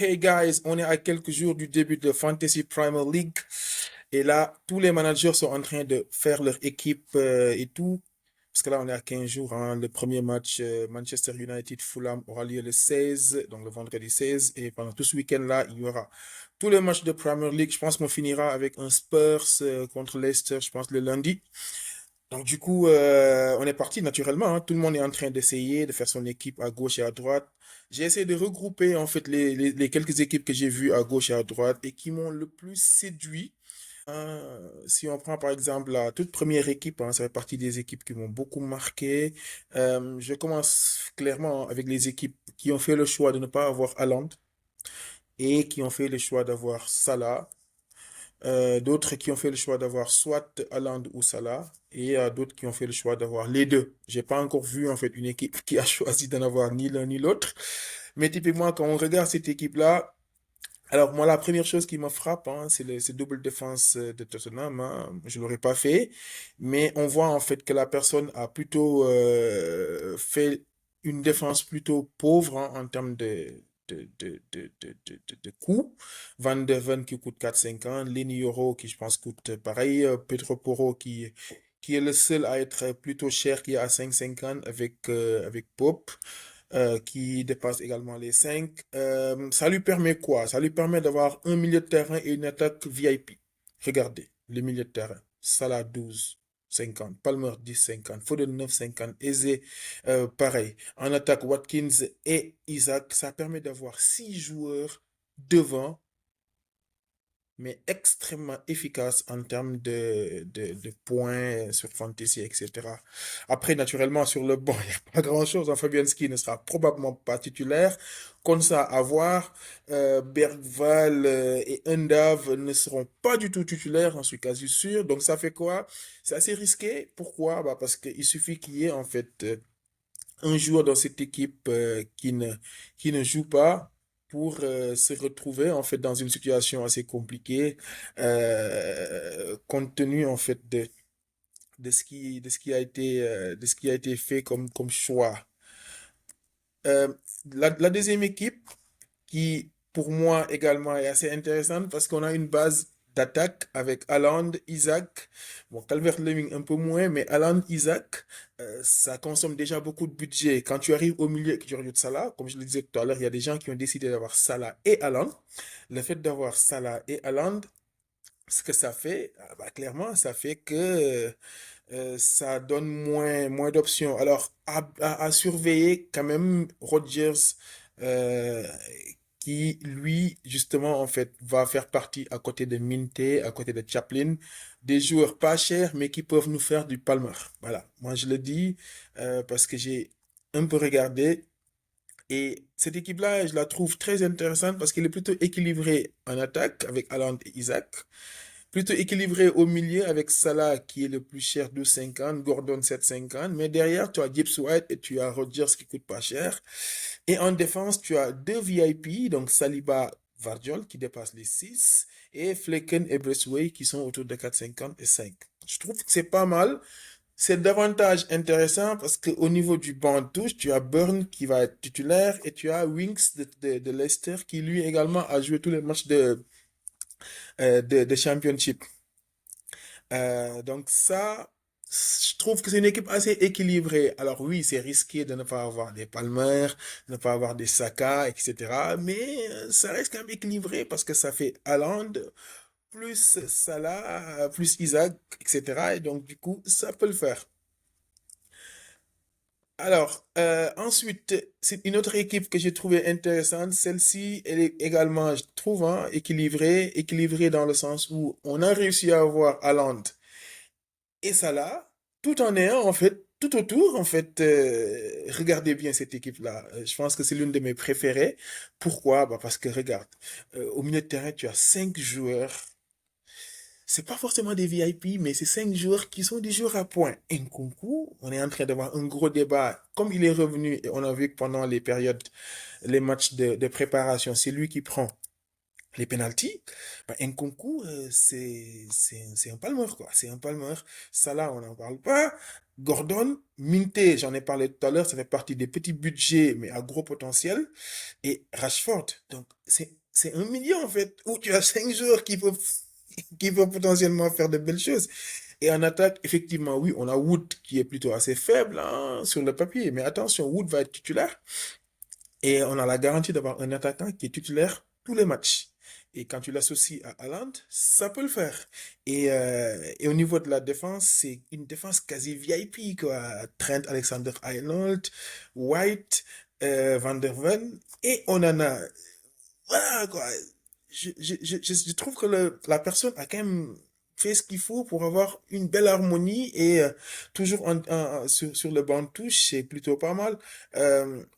Hey guys, on est à quelques jours du début de Fantasy Premier League et là, tous les managers sont en train de faire leur équipe et tout. Parce que là, on est à 15 jours, hein. Le premier match Manchester United-Fulham aura lieu le 16, donc le vendredi 16. Et pendant tout ce week-end-là, il y aura tous les matchs de Premier League. Je pense qu'on finira avec un Spurs contre Leicester, je pense, le lundi. Donc du coup, on est parti naturellement, hein. Tout le monde est en train d'essayer de faire son équipe à gauche et à droite. J'ai essayé de regrouper en fait les quelques équipes que j'ai vues à gauche et à droite et qui m'ont le plus séduit. Si on prend par exemple la toute première équipe, hein, ça fait partie des équipes qui m'ont beaucoup marqué. Je commence clairement avec les équipes qui ont fait le choix de ne pas avoir Haaland et qui ont fait le choix d'avoir Salah. D'autres qui ont fait le choix d'avoir soit Haaland ou Salah, et d'autres qui ont fait le choix d'avoir les deux. J'ai pas encore vu en fait une équipe qui a choisi d'en avoir ni l'un ni l'autre. Mais typiquement, quand on regarde cette équipe-là, alors moi la première chose qui me frappe, hein, c'est ce double défense de Tottenham. Hein. Je l'aurais pas fait, mais on voit en fait que la personne a plutôt fait une défense plutôt pauvre hein, en termes de coûts. Van de Ven qui coûte 4,50, Leny Yoro qui je pense coûte pareil, Pedro Porro qui est le seul à être plutôt cher, qui est à 5,50 avec Pope qui dépasse également les 5. Ça lui permet quoi? Ça lui permet d'avoir un milieu de terrain et une attaque VIP. Regardez, le milieu de terrain. Salah 12,50, Palmer 10,50, Foden 9,50, Eze pareil. En attaque, Watkins et Isaac, ça permet d'avoir 6 joueurs devant mais extrêmement efficace en termes de points sur Fantasy, etc. Après, naturellement, sur le banc, il n'y a pas grand-chose. Hein. Fabianski ne sera probablement pas titulaire. Konsa à voir. Bergval et Undav ne seront pas du tout titulaires, j'en suis quasi sûr. Donc, ça fait quoi? C'est assez risqué. Pourquoi? Bah, parce qu'il suffit qu'il y ait, en fait, un joueur dans cette équipe qui ne joue pas pour se retrouver en fait dans une situation assez compliquée compte tenu en fait de ce qui a été fait comme choix. Euh, la deuxième équipe qui, pour moi, également est assez intéressante parce qu'on a une base d'attaque avec Haaland, Isaac. Bon, Calvert-Lewin un peu moins, mais Haaland, Isaac, ça consomme déjà beaucoup de budget. Quand tu arrives au milieu et que tu rajoutes Salah, comme je le disais tout à l'heure, il y a des gens qui ont décidé d'avoir Salah et Haaland. Le fait d'avoir Salah et Haaland, ce que ça fait, bah, clairement, ça fait que ça donne moins d'options. Alors, à surveiller quand même Rodgers, euh, qui, lui, justement, en fait, va faire partie à côté de Minté, à côté de Chaplin, des joueurs pas chers, mais qui peuvent nous faire du Palmer. Voilà, moi je le dis parce que j'ai un peu regardé. Et cette équipe-là, je la trouve très intéressante parce qu'elle est plutôt équilibrée en attaque avec Haaland et Isaac. Plutôt équilibré au milieu avec Salah qui est le plus cher 2,50, Gordon 7,50. Mais derrière, tu as Gibbs White et tu as Rodgers qui coûte pas cher. Et en défense, tu as deux VIP, donc Saliba, Vardiol qui dépassent les 6 et Flecken et Braithwaite qui sont autour de 4,50 et 5. Je trouve que c'est pas mal. C'est davantage intéressant parce qu'au niveau du banc de touche, tu as Burn qui va être titulaire et tu as Winks de Leicester qui lui également a joué tous les matchs de Championship. Donc ça, je trouve que c'est une équipe assez équilibrée. Alors oui, c'est risqué de ne pas avoir des Palmer, de ne pas avoir des Saka, etc. Mais ça reste quand même équilibré parce que ça fait Haaland, plus Salah, plus Isaac, etc. Et donc du coup, ça peut le faire. Alors, ensuite, c'est une autre équipe que j'ai trouvée intéressante. Celle-ci, elle est également, je trouve, hein, équilibrée dans le sens où on a réussi à avoir Haaland et Salah, tout en ayant, en fait, tout autour, en fait, regardez bien cette équipe-là. Je pense que c'est l'une de mes préférées. Pourquoi? Bah parce que regarde, au milieu de terrain, tu as 5 joueurs. C'est pas forcément des VIP, mais c'est 5 joueurs qui sont des joueurs à points. Nkunku, on est en train d'avoir un gros débat. Comme il est revenu, et on a vu que pendant les périodes, les matchs de préparation, c'est lui qui prend les penalties. Bah, Nkunku, c'est un palmeur, quoi. C'est un palmeur. Ça, là, on n'en parle pas. Gordon, Minté, j'en ai parlé tout à l'heure, ça fait partie des petits budgets, mais à gros potentiel. Et Rashford, donc c'est un million en fait, où tu as 5 joueurs qui peuvent potentiellement faire de belles choses. Et en attaque, effectivement, oui, on a Wood qui est plutôt assez faible hein, sur le papier, mais attention, Wood va être titulaire. Et on a la garantie d'avoir un attaquant qui est titulaire tous les matchs. Et quand tu l'associes à Haaland, ça peut le faire. Et au niveau de la défense, c'est une défense quasi VIP, quoi. Trent Alexander-Arnold, White, Van der Ven, et on en a. Voilà, quoi. Je trouve que la personne a quand même fait ce qu'il faut pour avoir une belle harmonie et toujours sur le banc de touche, c'est plutôt pas mal.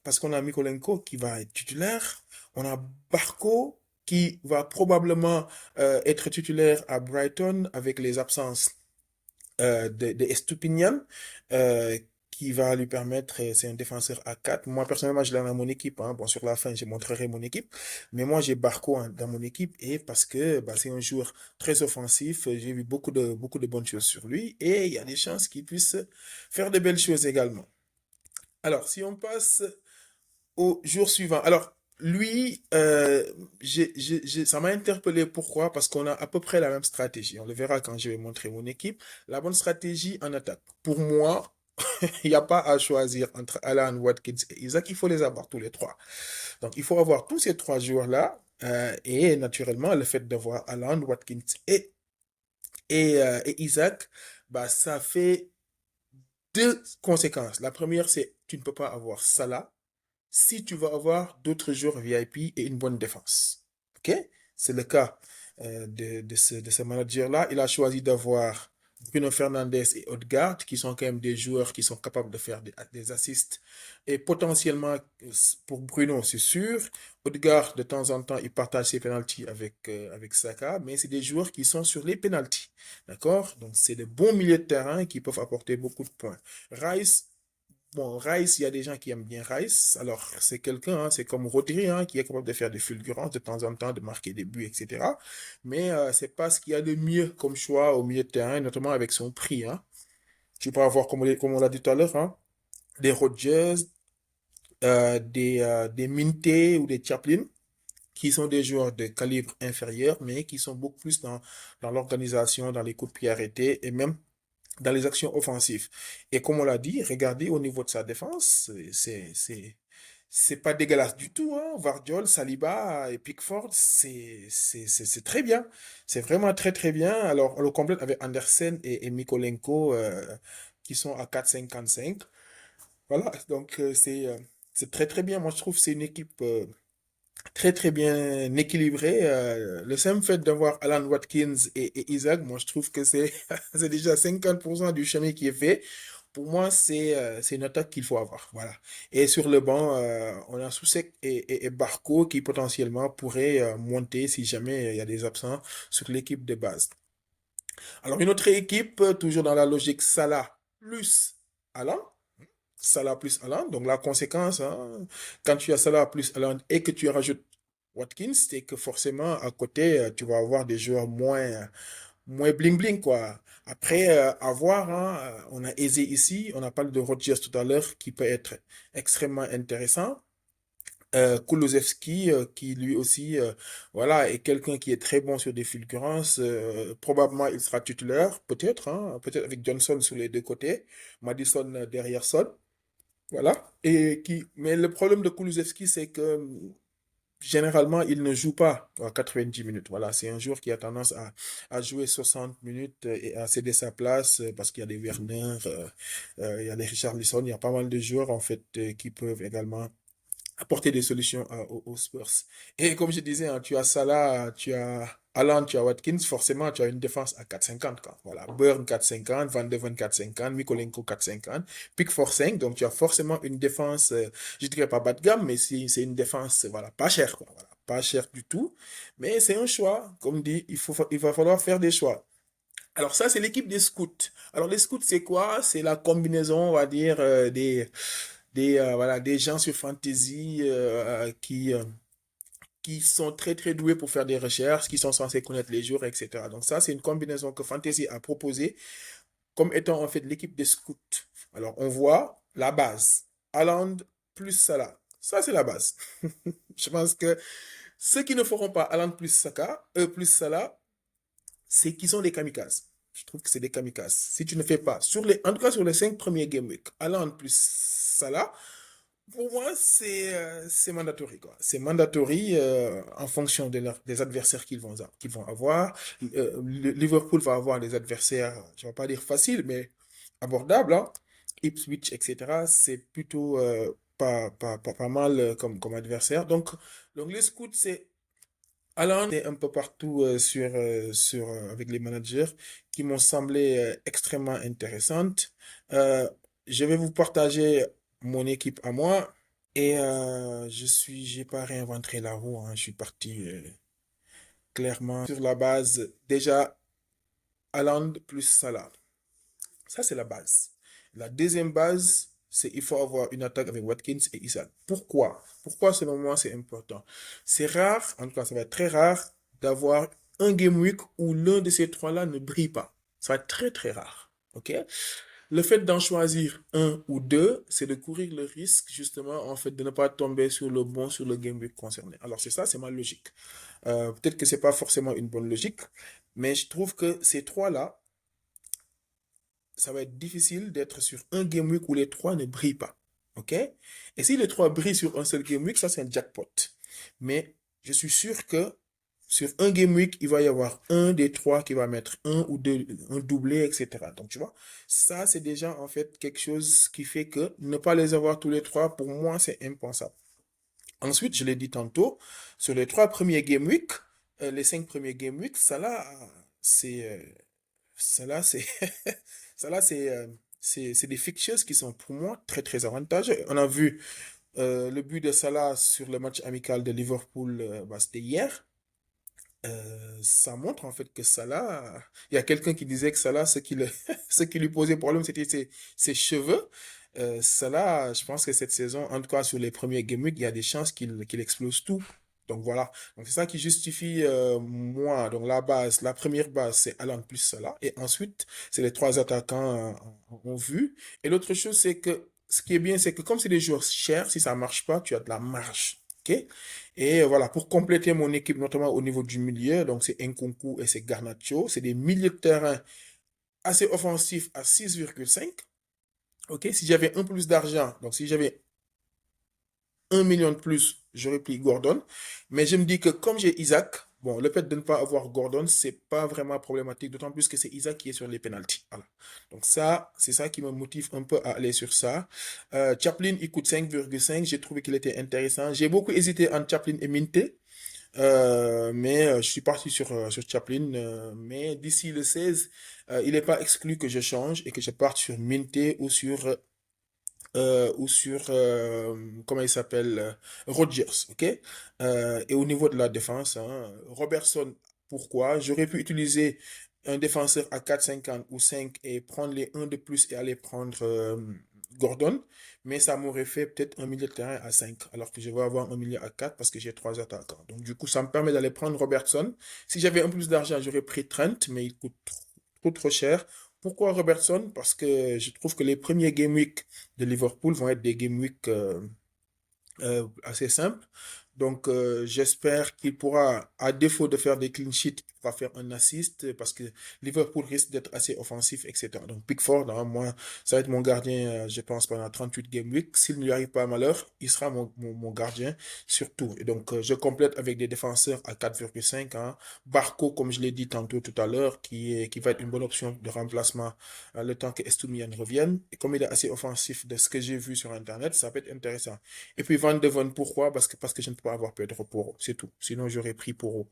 Parce qu'on a Mikolenko qui va être titulaire, on a Barco qui va probablement être titulaire à Brighton avec les absences de Estupinian, euh, qui va lui permettre, c'est un défenseur à 4. Moi, personnellement, je l'ai dans mon équipe. Hein. Bon, sur la fin, je montrerai mon équipe. Mais moi, j'ai Barco hein, dans mon équipe et parce que bah, c'est un joueur très offensif. J'ai vu beaucoup de bonnes choses sur lui et il y a des chances qu'il puisse faire de belles choses également. Alors, si on passe au jour suivant. Alors, lui, ça m'a interpellé. Pourquoi? Parce qu'on a à peu près la même stratégie. On le verra quand je vais montrer mon équipe. La bonne stratégie en attaque. Pour moi, il n'y a pas à choisir entre Alan, Watkins et Isaac. Il faut les avoir tous les trois. Donc, il faut avoir tous ces trois joueurs-là. Et naturellement, le fait d'avoir Alan, Watkins et Isaac, bah, ça fait deux conséquences. La première, c'est tu ne peux pas avoir Salah si tu veux avoir d'autres joueurs VIP et une bonne défense. OK? C'est le cas de ce manager-là. Il a choisi d'avoir Bruno Fernandes et Odegaard, qui sont quand même des joueurs qui sont capables de faire des assists. Et potentiellement, pour Bruno, c'est sûr. Odegaard, de temps en temps, il partage ses pénaltys avec Saka, mais c'est des joueurs qui sont sur les pénaltys. D'accord? Donc, c'est des bons milieux de terrain qui peuvent apporter beaucoup de points. Rice, bon, Rice, il y a des gens qui aiment bien Rice. Alors, c'est quelqu'un, hein, c'est comme Rodri, hein, qui est capable de faire des fulgurances de temps en temps, de marquer des buts, etc. Mais c'est pas ce qu'il y a de mieux comme choix au milieu de terrain, notamment avec son prix. Hein. Tu peux avoir, comme on l'a dit tout à l'heure, hein, des Rodgers, des Minté ou des Chaplin, qui sont des joueurs de calibre inférieur, mais qui sont beaucoup plus dans l'organisation, dans les coups de pied arrêtés et même dans les actions offensives. Et comme on l'a dit, regardez au niveau de sa défense, c'est pas dégueulasse du tout, hein. Vardiol, Saliba et Pickford, c'est très bien. C'est vraiment très très bien. Alors, on le complète avec Andersen et Mikolenko qui sont à 4,55. Voilà, donc c'est très très bien. Moi, je trouve que c'est une équipe très très bien équilibrée. Le simple fait d'avoir Alan Watkins et Isaac, moi, je trouve que c'est c'est déjà 50% du chemin qui est fait. Pour moi, c'est une attaque qu'il faut avoir. Voilà. Et sur le banc, on a Soucek et Barco qui potentiellement pourraient monter si jamais il y a des absents sur l'équipe de base. Alors, une autre équipe, toujours dans la logique Salah plus Alan. Salah plus Haaland. Donc la conséquence, hein, quand tu as Salah plus Haaland et que tu rajoutes Watkins, c'est que forcément à côté, tu vas avoir des joueurs moins bling bling quoi. Après, à voir, hein, on a Eze ici, on a parlé de Rodgers tout à l'heure qui peut être extrêmement intéressant. Kulusevski, qui lui aussi, voilà, est quelqu'un qui est très bon sur des fulgurances. Probablement, il sera titulaire, peut-être, hein, peut-être avec Johnson sur les deux côtés, Madison derrière Son. Voilà. Mais le problème de Kulusevski, c'est que généralement, il ne joue pas à 90 minutes. Voilà, c'est un joueur qui a tendance à jouer 60 minutes et à céder sa place parce qu'il y a des Werner, il y a des Richarlison, il y a pas mal de joueurs en fait qui peuvent également apporter des solutions aux Spurs. Et comme je disais, hein, tu as Salah, tu as Haaland, tu as Watkins, forcément tu as une défense à 4,50 quoi. Voilà, Burn 4,50, Van de Ven 4,50, Mikolenko 4,50, Pickford 5, donc tu as forcément une défense, je dirais pas bas de gamme, mais c'est une défense, voilà, pas chère quoi. Voilà, pas cher du tout, mais c'est un choix. Comme dit, il va falloir faire des choix. Alors ça, c'est l'équipe des scouts. Alors les scouts, c'est quoi? C'est la combinaison, on va dire, voilà, des gens sur Fantasy qui sont très très doués pour faire des recherches, qui sont censés connaître les jours, etc. Donc ça, c'est une combinaison que Fantasy a proposée comme étant en fait l'équipe des scouts. Alors, on voit la base. Haaland plus Salah. Ça, c'est la base. Je pense que ceux qui ne feront pas Haaland plus Saka, plus Salah, c'est qu'ils sont des kamikazes. Je trouve que c'est des kamikazes. Si tu ne fais pas, en tout cas sur les 5 premiers game week, Haaland plus Salah, pour moi, c'est mandatory, quoi. C'est mandatory en fonction des adversaires qu'ils vont avoir. Liverpool va avoir des adversaires, je ne vais pas dire faciles, mais abordables, hein. Ipswich, etc. C'est plutôt pas mal comme adversaire. Donc les scouts, c'est Haaland est un peu partout avec les managers qui m'ont semblé extrêmement intéressantes. Euh, je vais vous partager mon équipe à moi. Et j'ai pas réinventé la roue, hein. Je suis parti clairement sur la base déjà Haaland plus Salah. Ça, c'est la base. La deuxième base, c'est il faut avoir une attaque avec Watkins et Isaac. Pourquoi? Pourquoi selon moi c'est important? C'est rare, en tout cas ça va être très rare, d'avoir un game week où l'un de ces trois-là ne brille pas. Ça va être très très rare. OK? Le fait d'en choisir un ou deux, c'est de courir le risque justement en fait de ne pas tomber sur le game week concerné. Alors c'est ça, c'est ma logique. Peut-être que c'est pas forcément une bonne logique, mais je trouve que ces trois-là, ça va être difficile d'être sur un game week où les trois ne brillent pas. OK? Et si les trois brillent sur un seul game week, ça c'est un jackpot. Mais je suis sûr que sur un game week, il va y avoir un des trois qui va mettre un ou deux, un doublé, etc. Donc tu vois, ça c'est déjà en fait quelque chose qui fait que ne pas les avoir tous les trois, pour moi, c'est impensable. Ensuite, je l'ai dit tantôt, sur les 3 premiers game week, les 5 premiers game week, c'est ça là, c'est ça là, c'est des fixtures qui sont pour moi très très avantageux. On a vu le but de Salah sur le match amical de Liverpool, bah, c'était hier. Ça montre en fait que Salah, il y a quelqu'un qui disait que Salah, ce qui lui posait problème, c'était ses cheveux. Salah, je pense que cette saison, en tout cas sur les premiers game week, il y a des chances qu'il explose tout. Donc voilà. Donc c'est ça qui justifie moi. Donc la première base, c'est Haaland plus Salah. Et ensuite, c'est les trois attaquants en vue. Et l'autre chose, c'est que ce qui est bien, c'est que comme c'est des joueurs chers, si ça marche pas, tu as de la marge. OK? Et voilà, pour compléter mon équipe, notamment au niveau du milieu, donc c'est Nkunku et c'est Garnacho, c'est des milieux de terrain assez offensifs à 6,5. OK, si j'avais un peu plus d'argent, donc si j'avais 1 million de plus, j'aurais pris Gordon. Mais je me dis que comme j'ai Isaac, bon, le fait de ne pas avoir Gordon, c'est pas vraiment problématique, d'autant plus que c'est Isaac qui est sur les penalties. Voilà. Donc ça, c'est ça qui me motive un peu à aller sur ça. Chaplin, il coûte 5,5. J'ai trouvé qu'il était intéressant. J'ai beaucoup hésité entre Chaplin et Minté. Mais je suis parti sur Chaplin. Mais d'ici le 16, il n'est pas exclu que je change et que je parte sur Minté ou sur comment il s'appelle, Rodgers, ok? Et au niveau de la défense, hein, Robertson, pourquoi? J'aurais pu utiliser un défenseur à 4,50 ou 5 et prendre les 1 de plus et aller prendre Gordon, mais ça m'aurait fait peut-être un milieu de terrain à 5 alors que je vais avoir un milieu à 4 parce que j'ai trois attaquants. Donc du coup, ça me permet d'aller prendre Robertson. Si j'avais un peu plus d'argent, j'aurais pris Trent, mais il coûte trop cher. Pourquoi Robertson? Parce que je trouve que les premiers game week de Liverpool vont être des game week assez simples. Donc, j'espère qu'il pourra, à défaut de faire des clean sheets, il pourra faire un assist parce que Liverpool risque d'être assez offensif, etc. Donc, Pickford, hein, moi, ça va être mon gardien, je pense, pendant 38 game week. S'il ne lui arrive pas malheur, il sera mon gardien surtout. Et donc, je complète avec des défenseurs à 4,5. Hein. Barco, comme je l'ai dit tantôt tout à l'heure, qui va être une bonne option de remplacement le temps que Estumian revienne. Et comme il est assez offensif de ce que j'ai vu sur Internet, ça peut être intéressant. Et puis Van de Ven, pourquoi? Parce que je ne peux pas avoir Pedro Porro, c'est tout. Sinon, j'aurais pris Porro.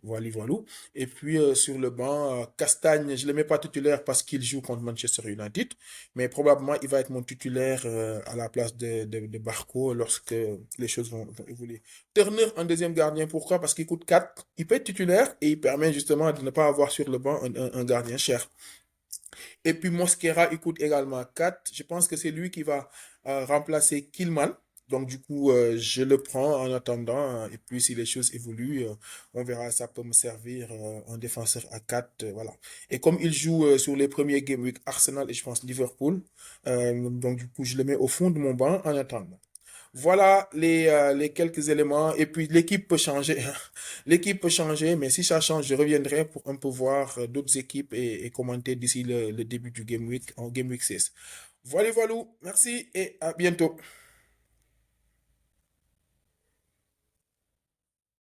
Voilà, voilà. Et puis sur le banc, Castagne, je ne le mets pas titulaire parce qu'il joue contre Manchester United, mais probablement il va être mon titulaire à la place de Barco lorsque les choses vont évoluer. Turner en deuxième gardien, pourquoi? Parce qu'il coûte 4, il peut être titulaire et il permet justement de ne pas avoir sur le banc un gardien cher. Et puis Mosquera, il coûte également 4. Je pense que c'est lui qui va remplacer Killman. Donc, du coup, je le prends en attendant. Et puis, si les choses évoluent, on verra, ça peut me servir en défenseur à 4. Voilà. Et comme il joue sur les premiers Game Week Arsenal et je pense Liverpool, donc, du coup, je le mets au fond de mon banc en attendant. Voilà les quelques éléments. Et puis, l'équipe peut changer. L'équipe peut changer, mais si ça change, je reviendrai pour un peu voir d'autres équipes et commenter d'ici le début du Game Week, en Game Week 6. Voilà, voilà. Merci et à bientôt.